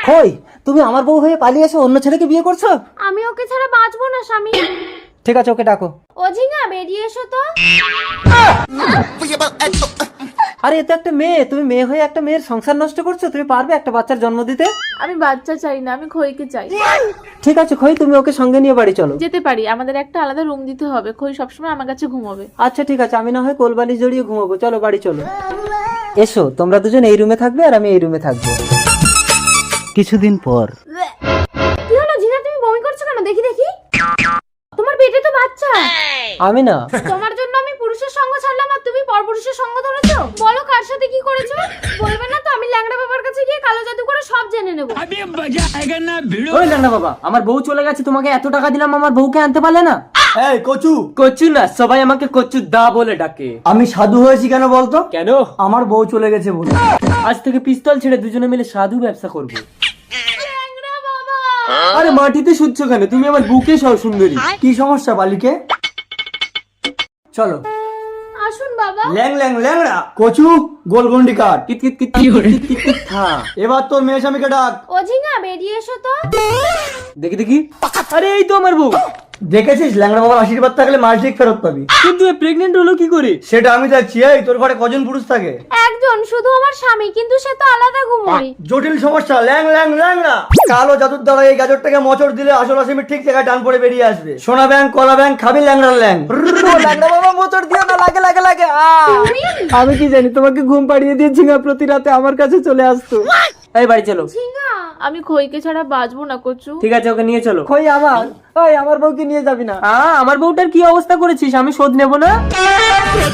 কই তুমি আমার বউ হয়ে পালিয়ে এসে অন্য ছেলেকে বিয়ে করছো? আমি ওকে ছাড়া বাঁচবো না স্বামী। ঠিক আছে, ওকে ডাকো। ও ঝিঙা বেরিয়ে এসো তো। আরে এ তো একটা মেয়ে, তুমি মেয়ে হয়ে একটা মেয়ের সংসার নষ্ট করছো। তুমি পারবে একটা বাচ্চার জন্ম দিতে? আমি বাচ্চা চাই না, আমি খইকে চাই। ঠিক আছে খই, তুমি ওকে সঙ্গে নিয়ে বাড়ি চলো। যেতে পারি, আমাদের একটা আলাদা রুম দিতে হবে। খই সবসময় আমার কাছে ঘুমাবে। আচ্ছা ঠিক আছে, আমি না হয় কোলবালি জড়িয়ে ঘুমাবো। চলো বাড়ি চলো। এসো, তোমরা দুজন এই রুমে থাকবে আর আমি এই রুমে থাকবো। কিছুদিন পর। কি হলো ঝিঙা, তুমি বমি করছো কেন? দেখি দেখি, তোমার পেটে তো বাচ্চা। আমি না, তোমার জন্য আমি পুরুষের সঙ্গ ছাড়লাম আর তুমি পরপুরুষের সঙ্গ ধরেছো। বলো কার সাথে কি করেছো? বলবে না তো? আমি ল্যাংড়া বাবার কাছে গিয়ে কালো জাদু করে সব জেনে নেবো। ওই না বাবা, আমার বউ চলে গেছে। তোমাকে এত টাকা দিলাম, আমার বউকে আনতে পারলে না? এই কচু, কচু না, সবাই আমাকে কচু দা বলে ডাকে। আমি সাধু হয়েছি কেন বলতো? কেন? আমার বউ চলে গেছে বলে। আজ থেকে পিস্তল ছেড়ে দুজনে মিলে সাধু ব্যবসা করবো। ল্যাংড়া বাবা। আরে মাটিতে শুচ্ছ কেন? তুমি আমার বুকে সব সুন্দরী। কি সমস্যা বালিকে? চলো। আসুন বাবা। ল্যাং ল্যাং ল্যাংড়া কচু গোলগন্ডি কাট। কিত কিত কিত কিত কিত কিত কিত থা। এবার তোর মেয়ে স্বামীকে ডাক। ও ঝিঙা বেরিয়ে এসো তো। দেখি দেখি। আরে এই তো আমার বউ। দেখেছিস ল্যাংড়া বাবার আশীর্বাদ থাকলে মাস ঠিক ফেরত পাবি। কিন্তু প্রেগনেন্ট হলো কি করে? সেটা আমি যাচ্ছি। এই তোর ঘরে কজন পুরুষ থাকে? একজন, শুধু আমার স্বামী, কিন্তু সে তো আলাদা ঘুমোয়। জটিল সমস্যা। ল্যাং ল্যাং ল্যাংড়া কালো জাদুর দ্বারা এই গাজরটাকে মোচড় দিলে আসল আসামি ঠিক জায়গায় ডান পড়ে বেরিয়ে আসবে। সোনা ব্যাংক কলা ব্যাংক খাবি ল্যাংড়া ল্যাং। ল্যাংড়া বাবা মোচড় দিও না, লাগে লাগে লাগে। আমি কি জানি, তোমাকে ঘুম পাড়িয়ে দিয়ে ঝিঙা প্রতি রাতে আমার কাছে চলে আসতো। এই বাড়ি চলো। ঝিঙা, আমি খইকে ছাড়া বাঁচবো না কচু। ঠিক আছে, ওকে নিয়ে চলো। কই আমার? ওই আমার বউকে নিয়ে যাবি না? আমার বউটার কি অবস্থা করেছিস? আমি শোধ নেব না।